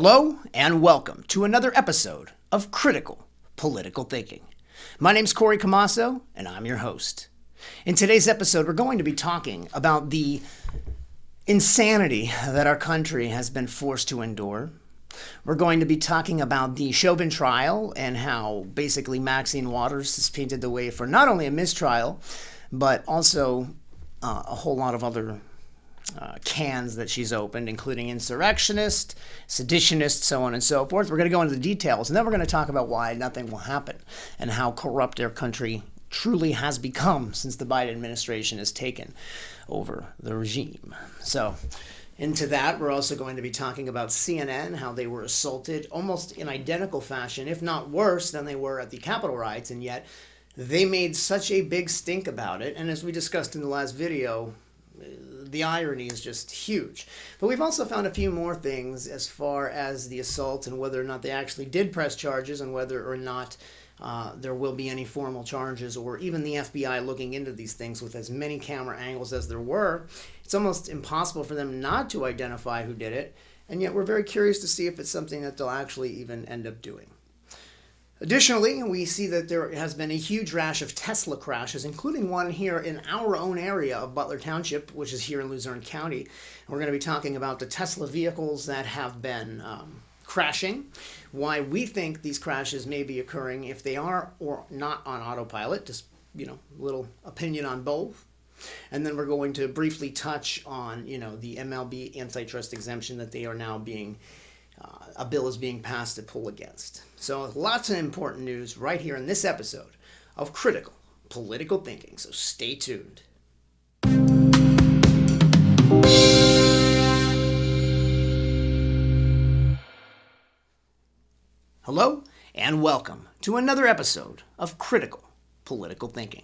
Hello and welcome to another episode of Critical Political Thinking. My name's Corey Camasso and I'm your host. In today's episode, we're going to be talking about the insanity that our country has been forced to endure. We're going to be talking about the Chauvin trial and how basically Maxine Waters has painted the way for not only a mistrial, but also a whole lot of other cans that she's opened, including insurrectionist, seditionist, so on and so forth. We're going to go into the details, and then we're going to talk about why nothing will happen and how corrupt our country truly has become since the Biden administration has taken over the regime. So into that, we're also going to be talking about CNN, how they were assaulted almost in identical fashion, if not worse than they were at the Capitol riots, and yet they made such a big stink about it. And as we discussed in the last video, the irony is just huge. But we've also found a few more things as far as the assault and whether or not they actually did press charges and whether or not there will be any formal charges, or even the FBI looking into these things with as many camera angles as there were. It's almost impossible for them not to identify who did it, and yet we're very curious to see if it's something that they'll actually even end up doing. Additionally, we see that there has been a huge rash of Tesla crashes, including one here in our own area of Butler Township, which is here in Luzerne County. We're going to be talking about the Tesla vehicles that have been crashing, why we think these crashes may be occurring, if they are or not on autopilot, just, a little opinion on both. And then we're going to briefly touch on, the MLB antitrust exemption that they are now being a bill is being passed to pull against. So lots of important news right here in this episode of Critical Political Thinking. So stay tuned. Hello and welcome to another episode of Critical Political Thinking.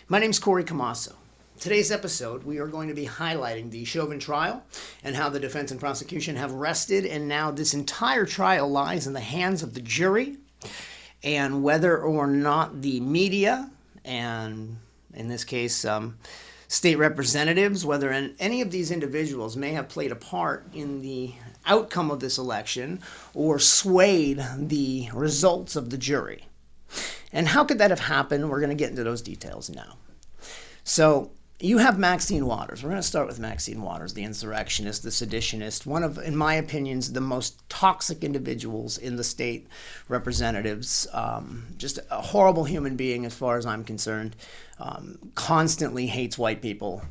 My name's Corey Camasso. Today's episode, we are going to be highlighting the Chauvin trial and how the defense and prosecution have rested, and now this entire trial lies in the hands of the jury, and whether or not the media, and in this case, state representatives, whether any of these individuals may have played a part in the outcome of this election or swayed the results of the jury. And how could that have happened? We're going to get into those details now. So, you have Maxine Waters. We're going to start with Maxine Waters, the insurrectionist, the seditionist, one of, in my opinions, the most toxic individuals in the state representatives. Just a horrible human being as far as I'm concerned. Constantly hates white people,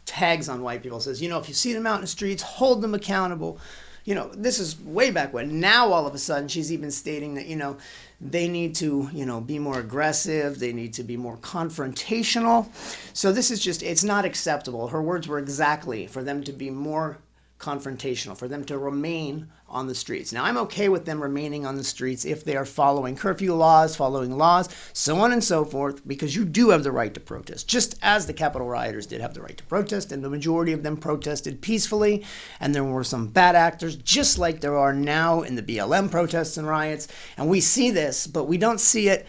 tags on white people, says, if you see them out in the streets, hold them accountable. This is way back when. Now, all of a sudden, she's even stating that, they need to, be more aggressive. They need to be more confrontational. So this is just, it's not acceptable. Her words were exactly for them to be more confrontational, for them to remain on the streets. Now, I'm okay with them remaining on the streets if they are following curfew laws, following laws, so on and so forth, because you do have the right to protest, just as the Capitol rioters did have the right to protest, and the majority of them protested peacefully, and there were some bad actors, just like there are now in the BLM protests and riots, and we see this, but we don't see it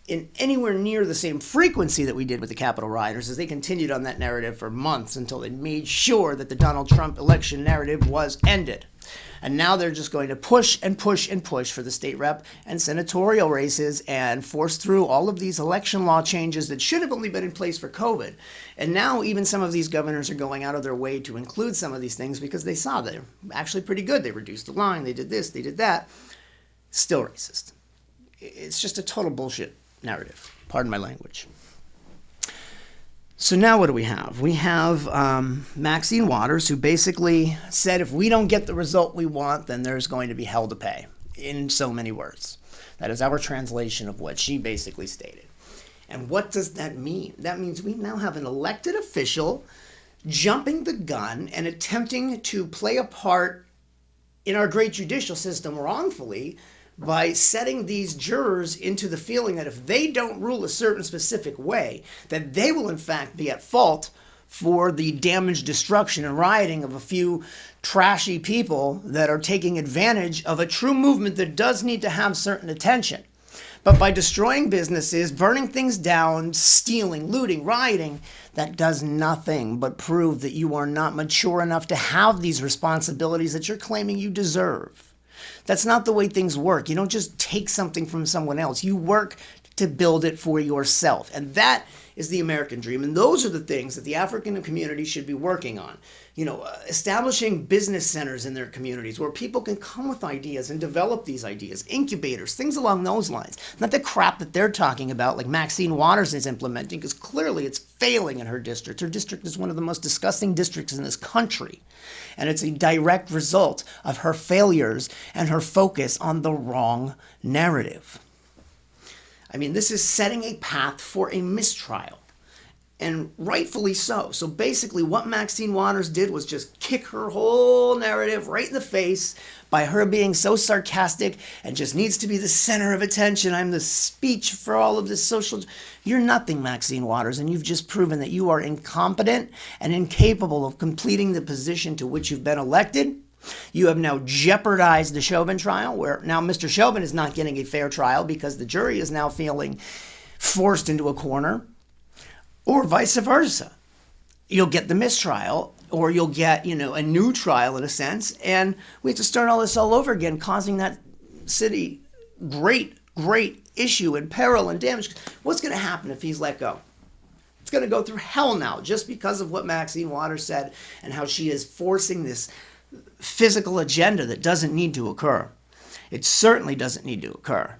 in anywhere near the same frequency that we did with the Capitol rioters, as they continued on that narrative for months until they made sure that the Donald Trump election narrative was ended. And now they're just going to push and push and push for the state rep and senatorial races and force through all of these election law changes that should have only been in place for COVID. And now even some of these governors are going out of their way to include some of these things because they saw they're actually pretty good. They reduced the line, they did this, they did that. Still racist. It's just a total bullshit narrative. Pardon my language. So now what do we have? We have Maxine Waters, who basically said if we don't get the result we want, then there's going to be hell to pay, in so many words. That is our translation of what she basically stated. And what does that mean? That means we now have an elected official jumping the gun and attempting to play a part in our great judicial system wrongfully by setting these jurors into the feeling that if they don't rule a certain specific way, that they will in fact be at fault for the damage, destruction, and rioting of a few trashy people that are taking advantage of a true movement that does need to have certain attention. But by destroying businesses, burning things down, stealing, looting, rioting, that does nothing but prove that you are not mature enough to have these responsibilities that you're claiming you deserve. That's not the way things work. You don't just take something from someone else. You work to build it for yourself. And that is the American dream. And those are the things that the African community should be working on. Establishing business centers in their communities where people can come with ideas and develop these ideas, incubators, things along those lines. Not the crap that they're talking about, like Maxine Waters is implementing, because clearly it's failing in her district. Her district is one of the most disgusting districts in this country. And it's a direct result of her failures and her focus on the wrong narrative. I mean, this is setting a path for a mistrial, and rightfully so. So basically what Maxine Waters did was just kick her whole narrative right in the face by her being so sarcastic and just needs to be the center of attention. I'm the speech for all of this social... You're nothing, Maxine Waters, and you've just proven that you are incompetent and incapable of completing the position to which you've been elected. You have now jeopardized the Chauvin trial, where now Mr. Chauvin is not getting a fair trial because the jury is now feeling forced into a corner, or vice versa. You'll get the mistrial, or you'll get, a new trial in a sense, and we have to start all this all over again, causing that city great issue and peril and damage. What's going to happen if he's let go? It's going to go through hell now, just because of what Maxine Waters said and how she is forcing this physical agenda that doesn't need to occur. It certainly doesn't need to occur.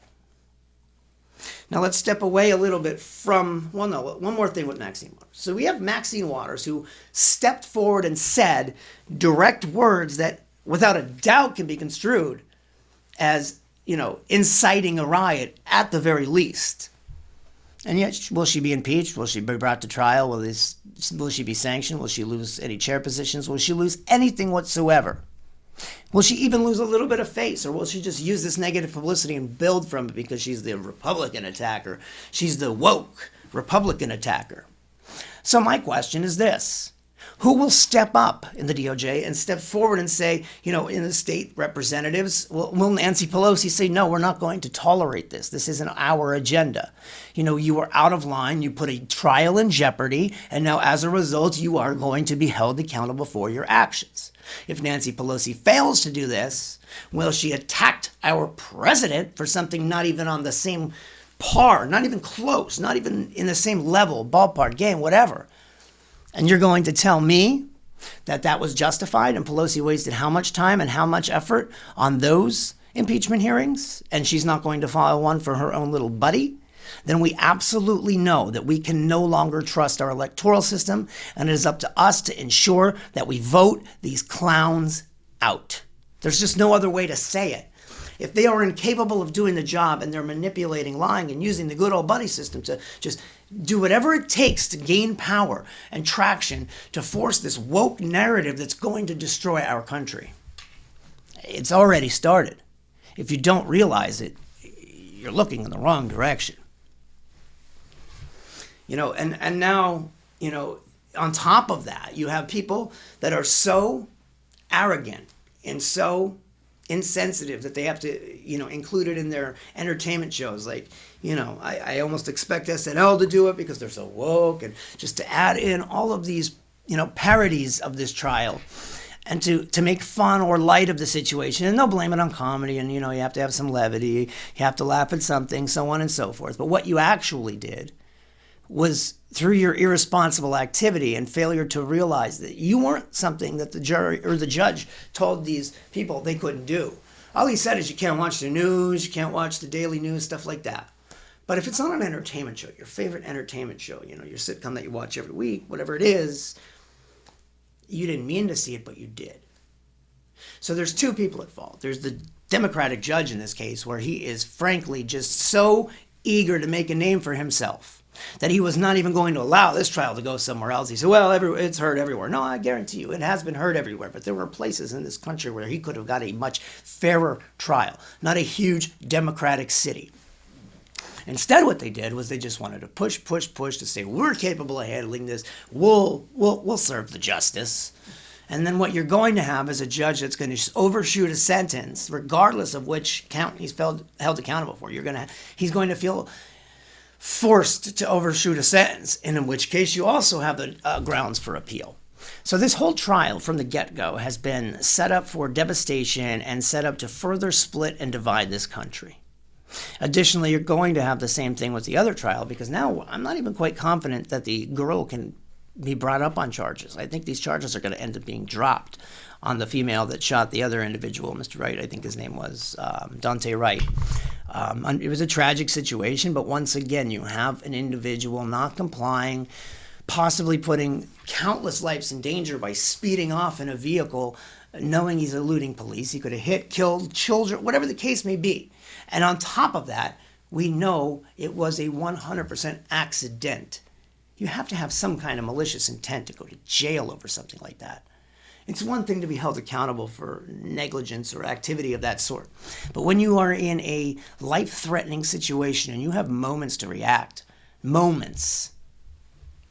Now let's step away a little bit from, one more thing with Maxine Waters. So we have Maxine Waters who stepped forward and said direct words that without a doubt can be construed as, inciting a riot at the very least. And yet, will she be impeached? Will she be brought to trial? Will she be sanctioned? Will she lose any chair positions? Will she lose anything whatsoever? Will she even lose a little bit of face? Or will she just use this negative publicity and build from it because she's the Republican attacker? She's the woke Republican attacker. So my question is this. Who will step up in the DOJ and step forward and say, in the state representatives, will Nancy Pelosi say, no, we're not going to tolerate this. This isn't our agenda. You are out of line. You put a trial in jeopardy. And now as a result, you are going to be held accountable for your actions. If Nancy Pelosi fails to do this, well, she attacked our president for something not even on the same par, not even close, not even in the same level, ballpark game, whatever. And you're going to tell me that was justified and Pelosi wasted how much time and how much effort on those impeachment hearings, and she's not going to file one for her own little buddy? Then we absolutely know that we can no longer trust our electoral system, and it is up to us to ensure that we vote these clowns out. There's just no other way to say it. If they are incapable of doing the job and they're manipulating, lying, and using the good old buddy system to just do whatever it takes to gain power and traction to force this woke narrative that's going to destroy our country, it's already started. If you don't realize it, you're looking in the wrong direction. And now, on top of that, you have people that are so arrogant and so insensitive that they have to, include it in their entertainment shows. Like, I almost expect SNL to do it because they're so woke, and just to add in all of these, parodies of this trial and to make fun or light of the situation. And they'll blame it on comedy, and, you have to have some levity, you have to laugh at something, so on and so forth. But what you actually did was, through your irresponsible activity and failure to realize that you weren't something that the jury or the judge told these people they couldn't do. All he said is you can't watch the news, you can't watch the daily news, stuff like that. But if it's on an entertainment show, your favorite entertainment show, your sitcom that you watch every week, whatever it is, you didn't mean to see it, but you did. So there's two people at fault. There's the Democratic judge in this case, where he is frankly just so eager to make a name for himself that he was not even going to allow this trial to go somewhere else. He said, well, it's heard everywhere. No, I guarantee you, it has been heard everywhere. But there were places in this country where he could have got a much fairer trial, not a huge Democratic city. Instead, what they did was they just wanted to push to say, we're capable of handling this. We'll serve the justice. And then what you're going to have is a judge that's going to overshoot a sentence, regardless of which count he's held accountable for. He's going to feel forced to overshoot a sentence, and in which case you also have the grounds for appeal. So this whole trial from the get-go has been set up for devastation and set up to further split and divide this country. Additionally, you're going to have the same thing with the other trial, because now I'm not even quite confident that the girl can be brought up on charges. I think these charges are going to end up being dropped on the female that shot the other individual, Mr. Wright. I think his name was Daunte Wright. It was a tragic situation, but once again, you have an individual not complying, possibly putting countless lives in danger by speeding off in a vehicle, knowing he's eluding police. He could have hit, killed children, whatever the case may be. And on top of that, we know it was a 100% accident. You have to have some kind of malicious intent to go to jail over something like that. It's one thing to be held accountable for negligence or activity of that sort. But when you are in a life-threatening situation and you have moments to react, moments,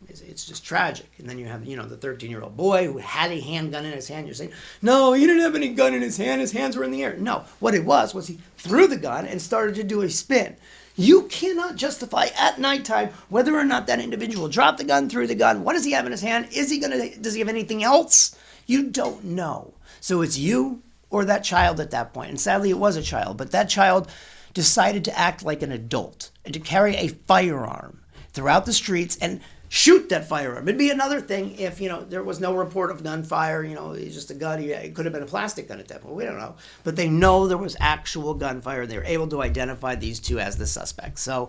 it's just tragic. And then you have, the 13-year-old boy who had a handgun in his hand. You're saying, no, he didn't have any gun in his hand. His hands were in the air. No, what it was he threw the gun and started to do a spin. You cannot justify at nighttime whether or not that individual dropped the gun, threw the gun. What does he have in his hand? Does he have anything else? You don't know. So it's you or that child at that point. And sadly, it was a child. But that child decided to act like an adult and to carry a firearm throughout the streets and shoot that firearm. It'd be another thing if, there was no report of gunfire, it's just a gun. It could have been a plastic gun at that point. We don't know. But they know there was actual gunfire. They were able to identify these two as the suspects. So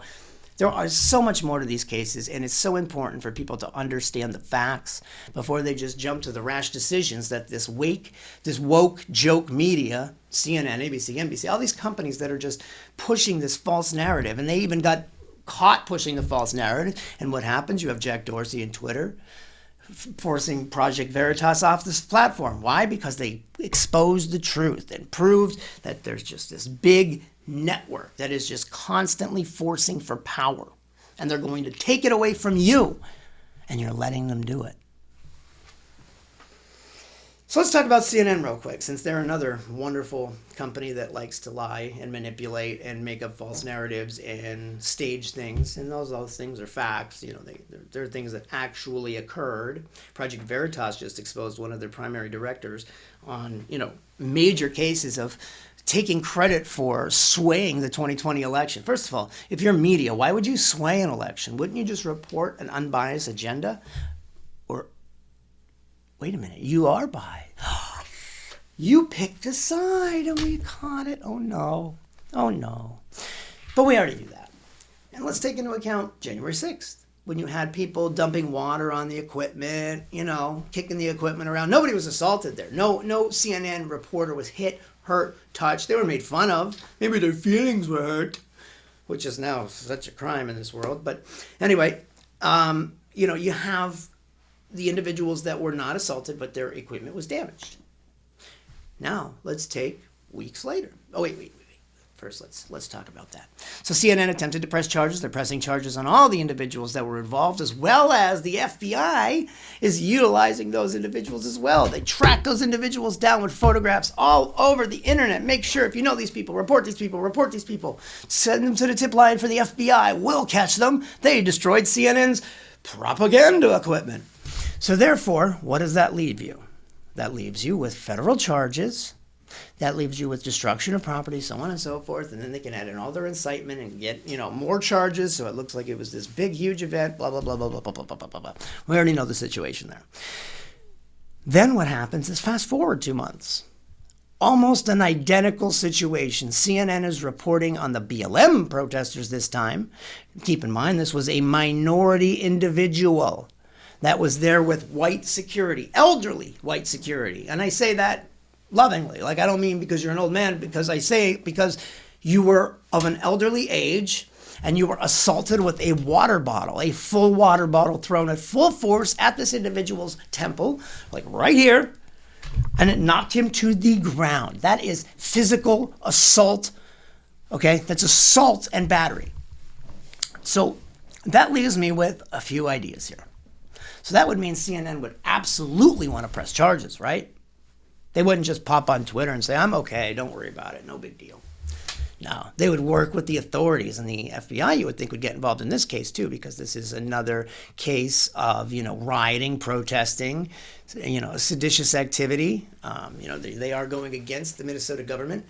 there are so much more to these cases, and it's so important for people to understand the facts before they just jump to the rash decisions that this woke joke media, CNN, ABC, NBC, all these companies that are just pushing this false narrative, and they even got caught pushing the false narrative. And what happens? You have Jack Dorsey and Twitter forcing Project Veritas off this platform. Why? Because they exposed the truth and proved that there's just this big network that is just constantly forcing for power. And they're going to take it away from you, and you're letting them do it. So let's talk about CNN real quick, since they're another wonderful company that likes to lie and manipulate and make up false narratives and stage things. And those things are facts. They're things that actually occurred. Project Veritas just exposed one of their primary directors on, major cases of taking credit for swaying the 2020 election. First of all, if you're media, why would you sway an election? Wouldn't you just report an unbiased agenda? Or, wait a minute, you are biased. You picked a side and we caught it. Oh no. But we already knew that. And let's take into account January 6th, when you had people dumping water on the equipment, kicking the equipment around. Nobody was assaulted there. No CNN reporter was hit, hurt, touched. They were made fun of. Maybe their feelings were hurt, which is now such a crime in this world. But anyway, you have the individuals that were not assaulted, but their equipment was damaged. Now, let's take weeks later. Oh, wait. First, let's talk about that. So CNN attempted to press charges. They're pressing charges on all the individuals that were involved, as well as the FBI is utilizing those individuals as well. They track those individuals down with photographs all over the internet. Make sure, if you know these people, report these people. Send them to the tip line for the FBI. We'll catch them. They destroyed CNN's propaganda equipment. So therefore, what does that leave you? That leaves you with federal charges. That leaves you with destruction of property, so on and so forth, and then they can add in all their incitement and get, more charges, so it looks like it was this big, huge event, blah, blah, blah, blah, blah, blah, blah, blah, blah, blah. We already know the situation there. Then what happens is fast forward 2 months. Almost an identical situation. CNN is reporting on the BLM protesters this time. Keep in mind, this was a minority individual that was there with white security, elderly white security. And I say that lovingly. I don't mean because you're an old man, because I say because you were of an elderly age and you were assaulted with a water bottle, a full water bottle thrown at full force at this individual's temple, right here, and it knocked him to the ground. That is physical assault, okay? That's assault and battery. So that leaves me with a few ideas here. So that would mean CNN would absolutely want to press charges, right? They wouldn't just pop on Twitter and say, I'm okay, don't worry about it, no big deal. No, they would work with the authorities, and the FBI, you would think, would get involved in this case too, because this is another case of, rioting, protesting, seditious activity. They are going against the Minnesota government,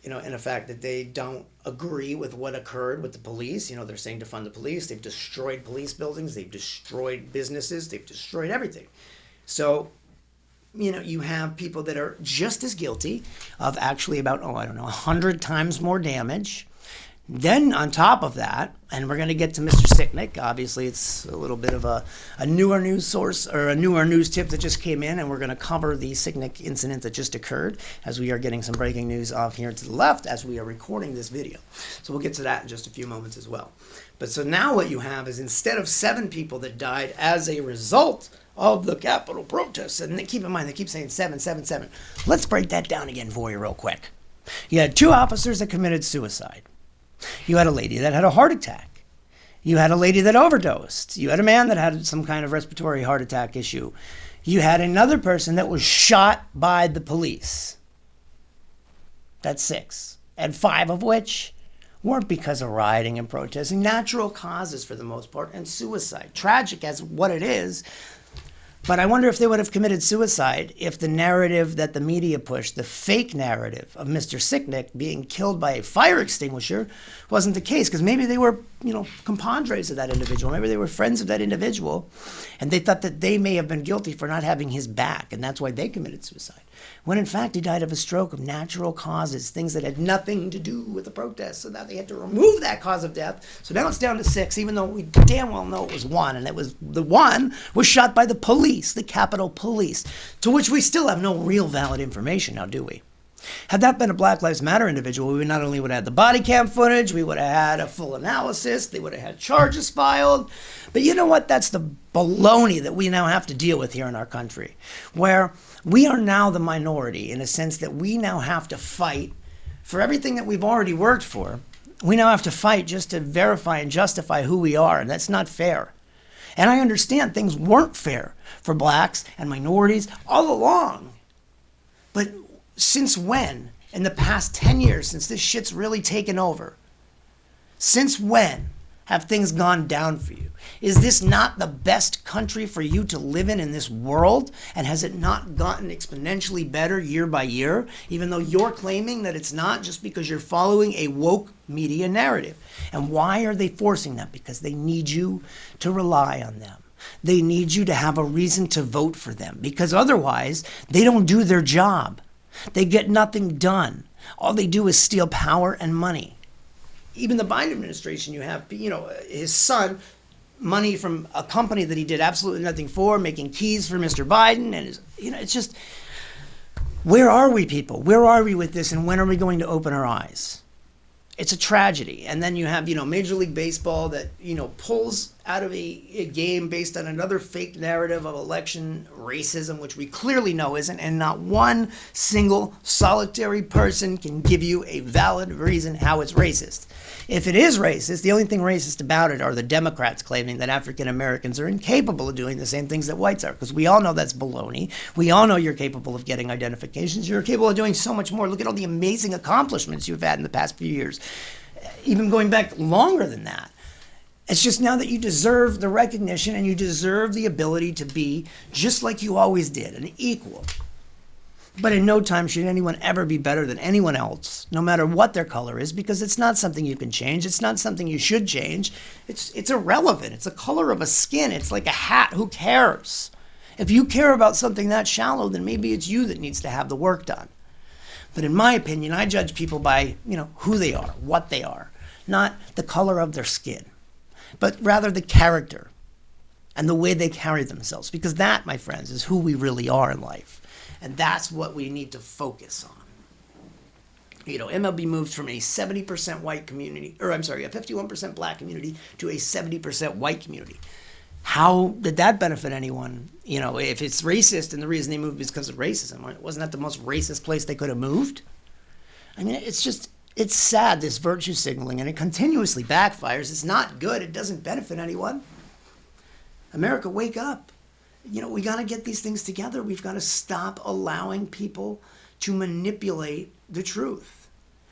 in the fact that they don't agree with what occurred with the police. They're saying defund the police. They've destroyed police buildings. They've destroyed businesses. They've destroyed everything. So, you have people that are just as guilty of actually about, 100 times more damage. Then on top of that, and we're going to get to Mr. Sicknick. Obviously, it's a little bit of a newer news source, or a newer news tip that just came in, and we're going to cover the Sicknick incident that just occurred, as we are getting some breaking news off here to the left as we are recording this video. So we'll get to that in just a few moments as well. But so now what you have is, instead of 7 people that died as a result of the Capitol protests, and keep in mind, they keep saying 7, 7, 7. Let's break that down again for you real quick. You had 2 officers that committed suicide. You had a lady that had a heart attack. You had a lady that overdosed. You had a man that had some kind of respiratory heart attack issue. You had another person that was shot by the police. That's 6. And 5 of which weren't because of rioting and protesting. Natural causes for the most part, and suicide. Tragic as what it is. But I wonder if they would have committed suicide if the narrative that the media pushed, the fake narrative of Mr. Sicknick being killed by a fire extinguisher, wasn't the case. Because maybe they were, compadres of that individual. Maybe they were friends of that individual. And they thought that they may have been guilty for not having his back. And that's why they committed suicide. When in fact he died of a stroke of natural causes, things that had nothing to do with the protests. So now they had to remove that cause of death. So now it's down to 6, even though we damn well know it was 1. And the 1 was shot by the police, the Capitol Police, to which we still have no real valid information now, do we? Had that been a Black Lives Matter individual, we not only would have had the body cam footage, we would have had a full analysis, they would have had charges filed. But you know what? That's the baloney that we now have to deal with here in our country, where we are now the minority, in a sense that we now have to fight for everything that we've already worked for. We now have to fight just to verify and justify who we are, and that's not fair. And I understand things weren't fair for blacks and minorities all along. But since when, in the past 10 years, since this shit's really taken over, since when have things gone down for you? Is this not the best country for you to live in this world? And has it not gotten exponentially better year by year, even though you're claiming that it's not, just because you're following a woke media narrative? And why are they forcing that? Because they need you to rely on them. They need you to have a reason to vote for them, because otherwise they don't do their job. They get nothing done. All they do is steal power and money. Even the Biden administration, you have, his son, money from a company that he did absolutely nothing for, making keys for Mr. Biden. And, it's just, where are we, people? Where are we with this? And when are we going to open our eyes? It's a tragedy. And then you have, Major League Baseball that, pulls out of a game based on another fake narrative of election racism, which we clearly know isn't, and not one single solitary person can give you a valid reason how it's racist. If it is racist, the only thing racist about it are the Democrats claiming that African Americans are incapable of doing the same things that whites are, because we all know that's baloney. We all know you're capable of getting identifications. You're capable of doing so much more. Look at all the amazing accomplishments you've had in the past few years, even going back longer than that. It's just now that you deserve the recognition and you deserve the ability to be just like you always did, an equal. But in no time should anyone ever be better than anyone else, no matter what their color is, because it's not something you can change. It's not something you should change. It's irrelevant. It's a color of a skin. It's like a hat. Who cares? If you care about something that shallow, then maybe it's you that needs to have the work done. But in my opinion, I judge people by, who they are, what they are, not the color of their skin, but rather the character and the way they carry themselves. Because that, my friends, is who we really are in life. And that's what we need to focus on. MLB moved from a 70% white community, a 51% black community to a 70% white community. How did that benefit anyone? If it's racist and the reason they moved is because of racism, wasn't that the most racist place they could have moved? I mean, it's sad, this virtue signaling, and it continuously backfires. It's not good. It doesn't benefit anyone. America, wake up. We got to get these things together. We've got to stop allowing people to manipulate the truth.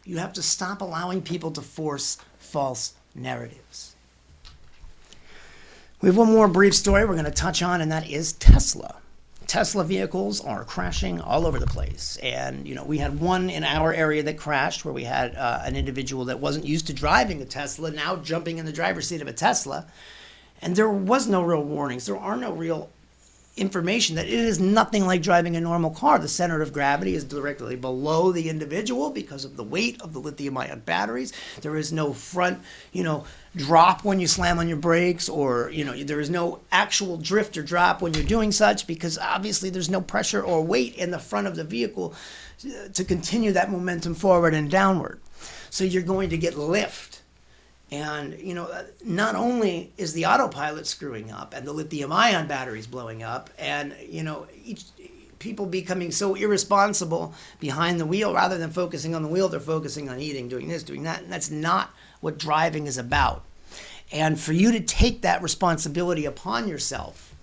You have to stop allowing people to force false narratives. We have one more brief story we're going to touch on, and that is Tesla. Tesla vehicles are crashing all over the place. And, we had one in our area that crashed where we had an individual that wasn't used to driving a Tesla now jumping in the driver's seat of a Tesla. And there was no real warnings. There are no real information that it is nothing like driving a normal car. The center of gravity is directly below the individual because of the weight of the lithium-ion batteries. There is no front, drop when you slam on your brakes, or, there is no actual drift or drop when you're doing such, because obviously there's no pressure or weight in the front of the vehicle to continue that momentum forward and downward. So you're going to get lift. And, not only is the autopilot screwing up and the lithium-ion batteries blowing up and, people becoming so irresponsible behind the wheel, rather than focusing on the wheel, they're focusing on eating, doing this, doing that. And that's not what driving is about. And for you to take that responsibility upon yourself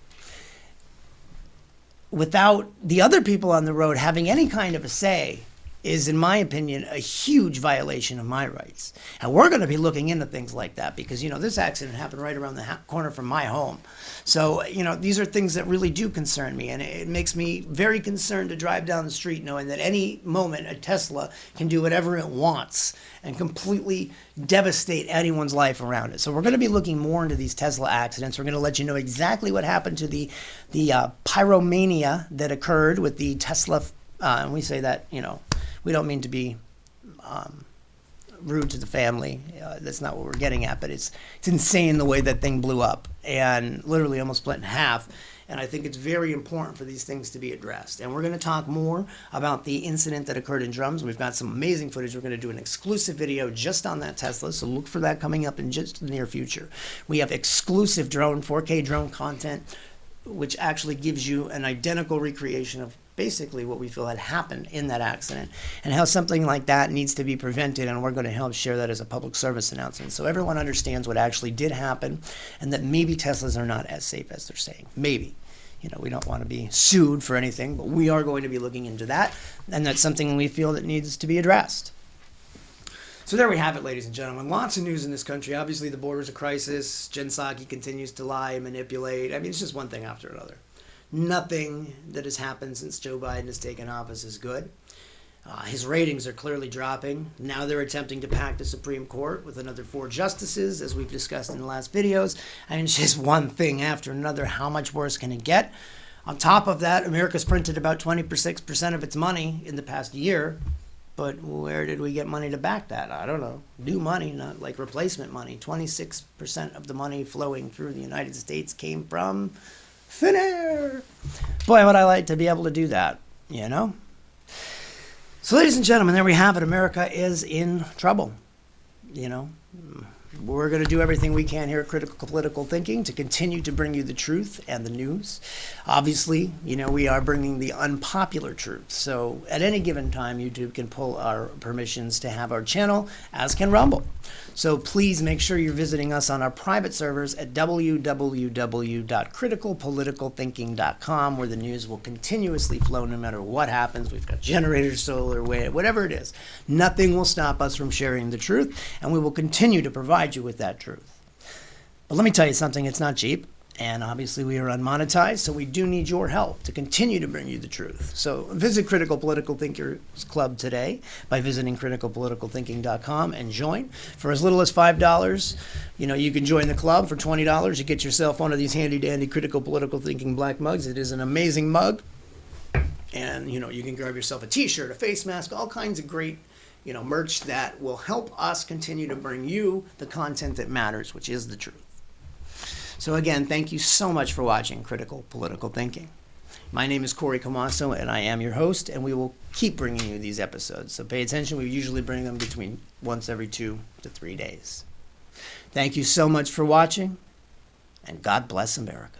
without the other people on the road having any kind of a say is, in my opinion, a huge violation of my rights. And we're going to be looking into things like that because, this accident happened right around the corner from my home. So, these are things that really do concern me. And it makes me very concerned to drive down the street knowing that any moment a Tesla can do whatever it wants and completely devastate anyone's life around it. So we're going to be looking more into these Tesla accidents. We're going to let you know exactly what happened to the pyromania that occurred with the Tesla. And we say that, we don't mean to be rude to the family. That's not what we're getting at, but it's insane the way that thing blew up and literally almost split in half. And I think it's very important for these things to be addressed. And we're going to talk more about the incident that occurred in Drums. We've got some amazing footage. We're going to do an exclusive video just on that Tesla, so look for that coming up in just the near future. We have exclusive 4K drone content, which actually gives you an identical recreation of basically what we feel had happened in that accident and how something like that needs to be prevented, and we're going to help share that as a public service announcement so everyone understands what actually did happen and that maybe Teslas are not as safe as they're saying. Maybe. We don't want to be sued for anything, but we are going to be looking into that, and that's something we feel that needs to be addressed. So there we have it, ladies and gentlemen. Lots of news in this country. Obviously, the border's a crisis. Jen Psaki continues to lie and manipulate. It's just one thing after another. Nothing that has happened since Joe Biden has taken office is good. His ratings are clearly dropping. Now they're attempting to pack the Supreme Court with another 4 justices, as we've discussed in the last videos. It's just one thing after another. How much worse can it get? On top of that, America's printed about 26% of its money in the past year. But where did we get money to back that? I don't know. New money, not like replacement money. 26% of the money flowing through the United States came from thin air. Boy, would I like to be able to do that, So, ladies and gentlemen, there we have it. America is in trouble. We're going to do everything we can here at Critical Political Thinking to continue to bring you the truth and the news. Obviously, we are bringing the unpopular truth. So at any given time, YouTube can pull our permissions to have our channel, as can Rumble. So please make sure you're visiting us on our private servers at www.criticalpoliticalthinking.com, where the news will continuously flow no matter what happens. We've got generators, solar, wind, whatever it is. Nothing will stop us from sharing the truth, and we will continue to provide you with that truth. But let me tell you something, it's not cheap. And obviously we are unmonetized, so we do need your help to continue to bring you the truth. So visit Critical Political Thinkers Club today by visiting criticalpoliticalthinking.com and join. For as little as $5, you can join the club. For $20, you get yourself one of these handy-dandy Critical Political Thinking black mugs. It is an amazing mug. And, you can grab yourself a t-shirt, a face mask, all kinds of great, merch that will help us continue to bring you the content that matters, which is the truth. So again, thank you so much for watching Critical Political Thinking. My name is Corey Comasso, and I am your host, and we will keep bringing you these episodes. So pay attention. We usually bring them between once every 2 to 3 days. Thank you so much for watching, and God bless America.